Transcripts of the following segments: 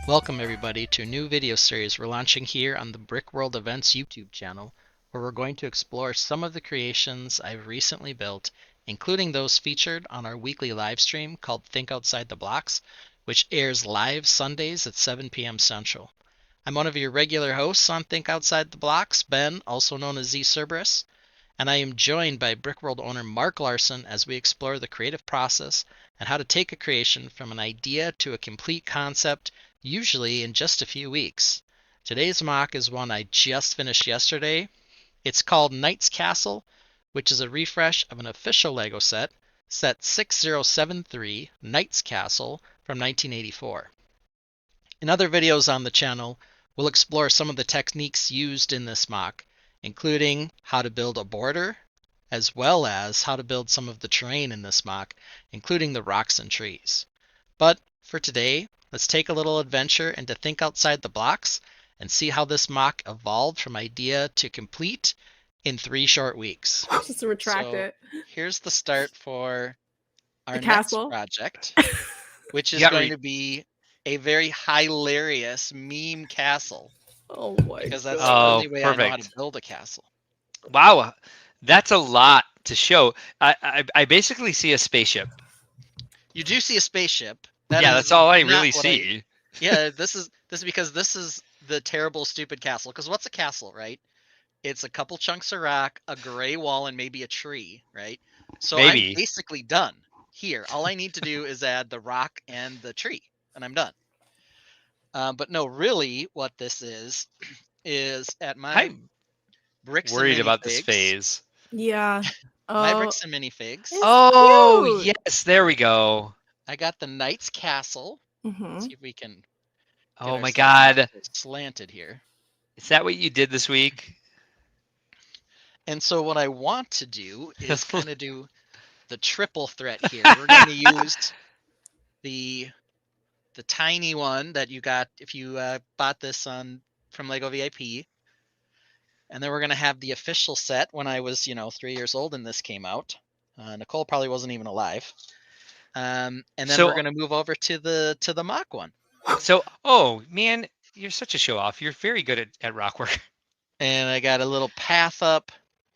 Welcome everybody to a new video series we're launching here on the Brick World Events YouTube channel, where we're going to explore some of the creations I've recently built, including those featured on our weekly live stream called Think Outside the Blocks, which airs live Sundays at 7 p.m. Central. I'm one of your regular hosts on Think Outside the Blocks, Ben, also known as Z Cerberus, and I am joined by Brickworld owner Mark Larson as we explore the creative process and how to take a creation from an idea to a complete concept, usually in just a few weeks. Today's mock is one I just finished yesterday. It's called Knight's Castle, which is a refresh of an official LEGO set 6073 Knight's Castle from 1984. In other videos on the channel, we'll explore some of the techniques used in this mock, including how to build a border, as well as how to build some of the terrain in this mock, including the rocks and trees. But for today, let's take a little adventure and to think outside the blocks and see how this mock evolved from idea to complete in 3 short weeks. Just to retract So it. here's the start for our The next castle. project, which is going to be a very hilarious meme castle, Oh my because that's the god. only way I know how to perfect. build a castle. Wow, that's a lot to show. I basically see a spaceship. You do see a spaceship. Yeah, that's all I really see. Yeah, this is because this is the terrible, stupid castle. Because what's a castle, right? It's a couple chunks of rock, a gray wall, and maybe a tree, right? So I'm Maybe. basically done here. All I need to do is add the rock and the tree, and I'm done. But no, really, what this is at my I'm bricks worried and about this minifigs. phase. Yeah. My Oh, bricks and minifigs. It's Oh, cute. yes, there we go. I got the Knight's Castle. Let's Mm-hmm. see if we can. Get Oh my ourselves God. slanted here. Is that what you did this week? And so what I want to do is kind of do the triple threat here. We're going to use the tiny one that you got if you bought this from Lego VIP. And then we're going to have the official set when I was, 3 years old and this came out. Nicole probably wasn't even alive. And then So- we're going to move over to the mock one. So, oh man, you're such a show off. You're very good at rock work. And I got a little path up.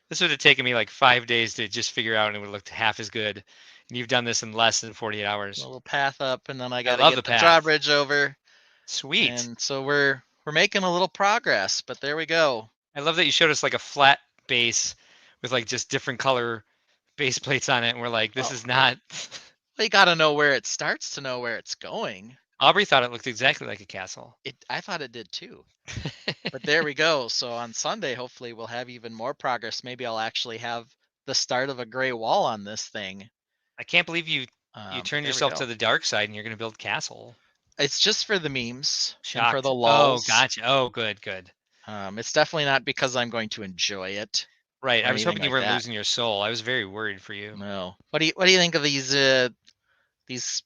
This would have taken me like 5 days to just figure out, and it would have looked half as good. And you've done this in less than 48 hours. A little path up, and then I got to love get the the path. drawbridge over. Sweet. And so we're making a little progress, but there we go. I love that you showed us like a flat base with like just different color base plates on it, and we're like, this is not. Well, you got to know where it starts to know where it's going. Aubrey thought it looked exactly like a castle. I thought it did too. But there we go. So on Sunday, hopefully we'll have even more progress. Maybe I'll actually have the start of a gray wall on this thing. I can't believe you turned yourself to the dark side and you're going to build castle. It's just for the memes and Shocked. for the lulls. Oh, gotcha. Oh, good. It's definitely not because I'm going to enjoy it. Right. I was hoping anything you like weren't that. losing your soul. I was very worried for you. No. What do you think of these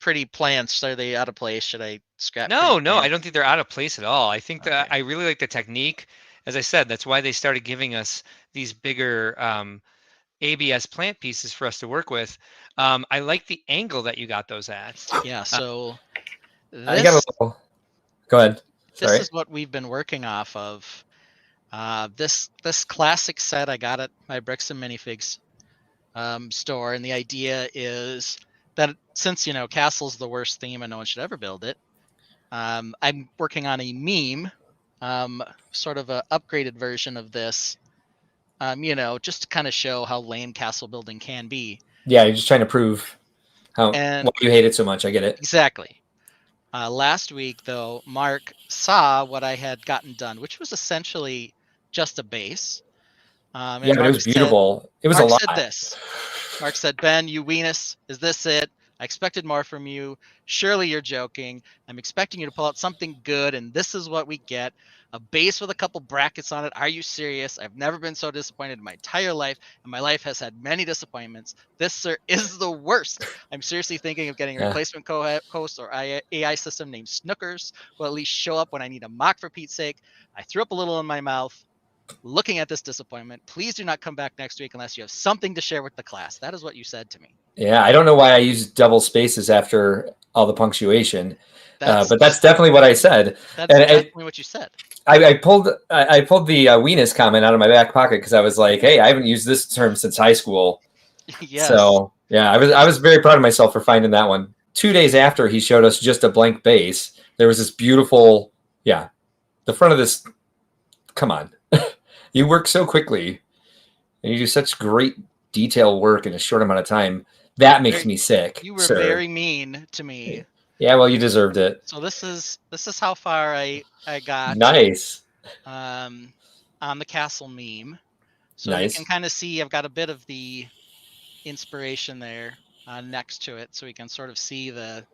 pretty plants? Are they out of place? Should I scrap? No, I don't think they're out of place at all. I think that Okay. I really like the technique. As I said, that's why they started giving us these bigger ABS plant pieces for us to work with. I like the angle that you got those at. Yeah, so I got a little. Go ahead. Sorry. This is what we've been working off of. This classic set I got at my Bricks and Minifigs store, and the idea is that since Castle's the worst theme and no one should ever build it, I'm working on a meme, sort of a upgraded version of this, just to kind of show how lame castle building can be. Yeah, you're just trying to prove why you hate it so much. I get it. Exactly. Last week, though, Mark saw what I had gotten done, which was essentially just a base. Yeah, but it was beautiful. It was a lot. Mark said this. Mark said, Ben, you weenus, is this it? I expected more from you. Surely you're joking. I'm expecting you to pull out something good, and this is what we get. A base with a couple brackets on it. Are you serious? I've never been so disappointed in my entire life, and my life has had many disappointments. This, sir, is the worst. I'm seriously thinking of getting a replacement co-host or AI system named Snookers, who will at least show up when I need a mock for Pete's sake. I threw up a little in my mouth looking at this disappointment. Please do not come back next week unless you have something to share with the class. That is what you said to me. Yeah, I don't know why I used double spaces after all the punctuation. but that's definitely what I said. That's And exactly what you said. I pulled the weenus comment out of my back pocket because I was like, hey, I haven't used this term since high school. Yes. So yeah, I was very proud of myself for finding that one. 2 days after he showed us just a blank base, there was this beautiful, the front of this. Come on, you work so quickly, and you do such great detail work in a short amount of time. That makes me sick, You were sir. very mean to me. Yeah, well, you deserved it. So this is how far I got. Nice. On the castle meme. So you Nice. can kind of see I've got a bit of the inspiration there next to it, so we can sort of see the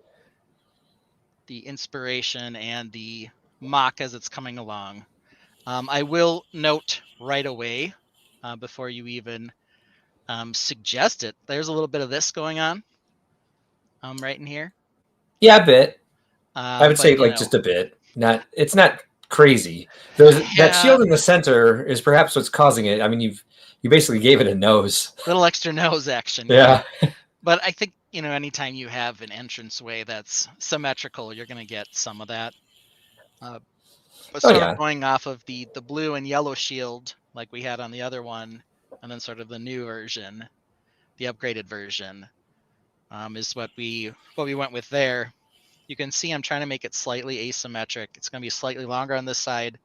inspiration and the mock as it's coming along. I will note right away, before you even suggest it, there's a little bit of this going on right in here. Yeah, a bit. I would But, say like just a bit. It's not crazy. That shield in the center is perhaps what's causing it. I mean, you basically gave it a nose. Little extra nose action. Yeah. But I think, anytime you have an entranceway that's symmetrical, you're going to get some of that. But sort of going off of the blue and yellow shield like we had on the other one, and then sort of the new version, the upgraded version, is what we went with there. You can see I'm trying to make it slightly asymmetric. It's going to be slightly longer on this side,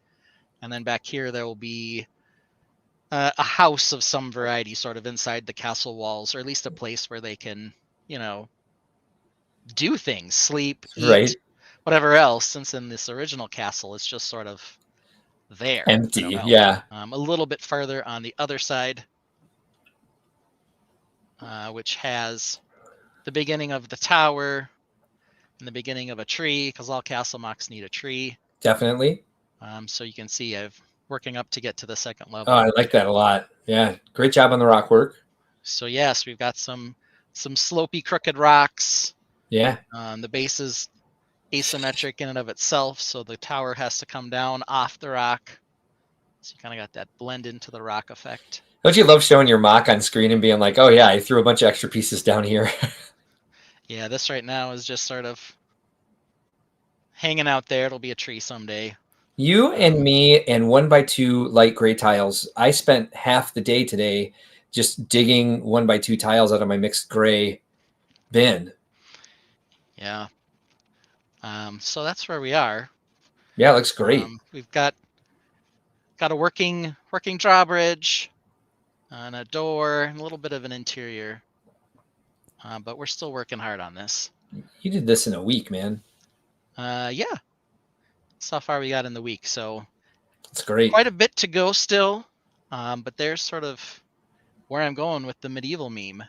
and then back here there will be a house of some variety sort of inside the castle walls, or at least a place where they can, do things, sleep, eat, Right. whatever else, since in this original castle it's just sort of there. Empty. Yeah. A little bit further on the other side, which has the beginning of the tower and the beginning of a tree, because all castle mocks need a tree. Definitely. So you can see I've working up to get to the second level. Oh, I like that a lot. Yeah, great job on the rock work. So yes, we've got some slopey, crooked rocks. Yeah. The base is asymmetric in and of itself, so the tower has to come down off the rock. So you kind of got that blend into the rock effect. Don't you love showing your mock on screen and being like, oh yeah, I threw a bunch of extra pieces down here? Yeah, this right now is just sort of hanging out there. It'll be a tree someday. You and me and 1x2 light gray tiles. I spent half the day today just digging 1x2 tiles out of my mixed gray bin. Yeah. So that's where we are. Yeah, it looks great. We've got a working drawbridge and a door and a little bit of an interior. But we're still working hard on this. You did this in a week, man. Yeah. That's how far we got in the week. So it's great. Quite a bit to go still. But there's sort of where I'm going with the medieval meme.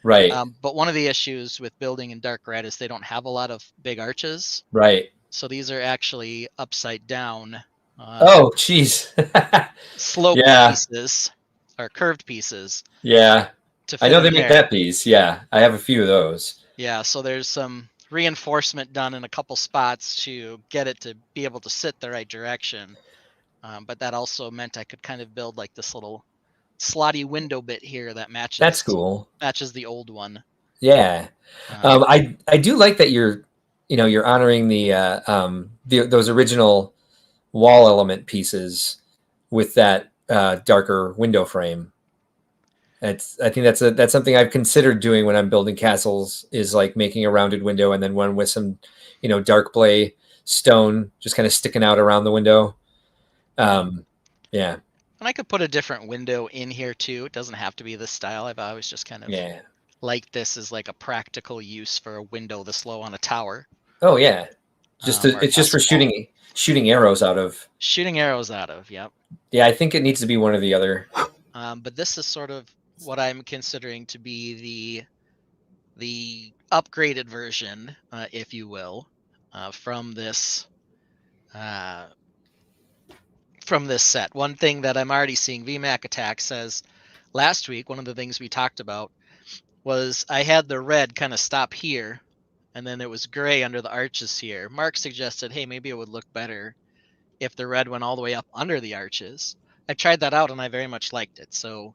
Right. But one of the issues with building in dark red is they don't have a lot of big arches. Right. So these are actually upside down. Oh, geez. Slope pieces or curved pieces. Yeah. I know they make that piece. Yeah. I have a few of those. Yeah. So there's some reinforcement done in a couple spots to get it to be able to sit the right direction. But that also meant I could kind of build like this little slotty window bit here that matches. That's cool. Matches the old one. Yeah. I do like that you're honoring those original wall element pieces with that darker window frame. I think that's something I've considered doing when I'm building castles, is like making a rounded window and then one with some, dark play stone just kind of sticking out around the window. Yeah. And I could put a different window in here too. It doesn't have to be this style. I've always just kind of like this as like a practical use for a window this low on a tower. Oh yeah. It's just for shooting arrows out of. Shooting arrows out of, yep. Yeah, I think it needs to be one or the other. But this is sort of what I'm considering to be the upgraded version, if you will, from this set. One thing that I'm already seeing VMAC Attack says last week, one of the things we talked about was I had the red kind of stop here, and then it was gray under the arches here. Mark suggested, hey, maybe it would look better if the red went all the way up under the arches. I tried that out and I very much liked it. So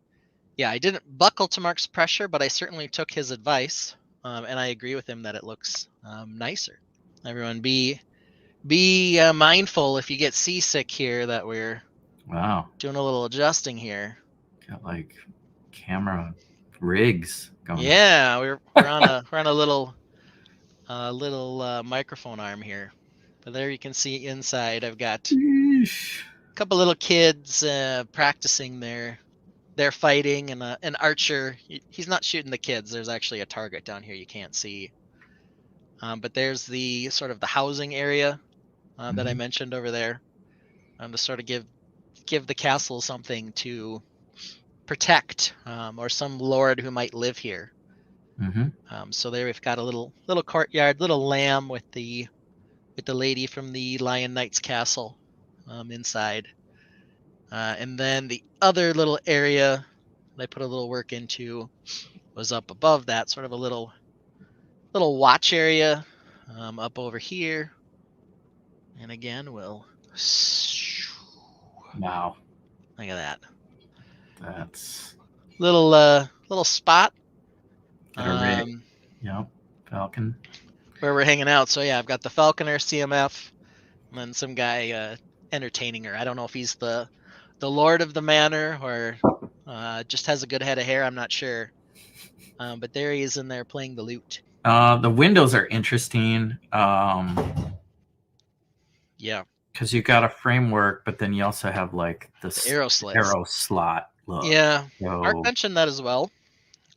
yeah, I didn't buckle to Mark's pressure, but I certainly took his advice, and I agree with him that it looks nicer. Everyone, be mindful if you get seasick here that we're Wow. doing a little adjusting here. Got like camera rigs going on. Yeah, we're on a little microphone arm here. But there you can see inside. I've got Yeesh. a couple little kids practicing their fighting, and an archer. He's not shooting the kids. There's actually a target down here you can't see. But there's the sort of the housing area that I Mhm. mentioned over there. To sort of give the castle something to protect, or some lord who might live here. So there we've got a little courtyard, little lamb with the lady from the Lion Knight's castle inside. And then the other little area that I put a little work into was up above that, sort of a little watch area up over here. And again, we'll Wow. look at that That's little spot got a rig. Yep. Falcon. where we're hanging out. So yeah, I've got the Falconer CMF, and then some guy entertaining her. I don't know if he's the lord of the manor or just has a good head of hair. I'm not sure. But there he is in there playing the lute. The windows are interesting. Yeah. Because you got a framework, but then you also have like The arrow slits. arrow slot look. Yeah. So, Mark mentioned that as well.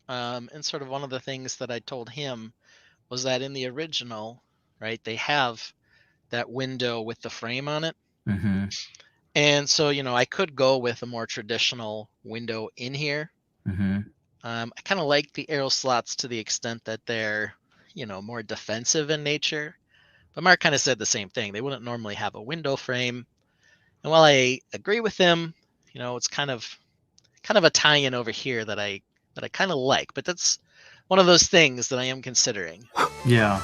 And sort of one of the things that I told him was that in the original, right, they have that window with the frame on it. mhm, And so, I could go with a more traditional window in here. mhm, I kind of like the arrow slots to the extent that they're, more defensive in nature. But Mark kind of said the same thing. They wouldn't normally have a window frame. And while I agree with him, it's kind of a tie-in over here that I kind of like. But that's one of those things that I am considering. yeah.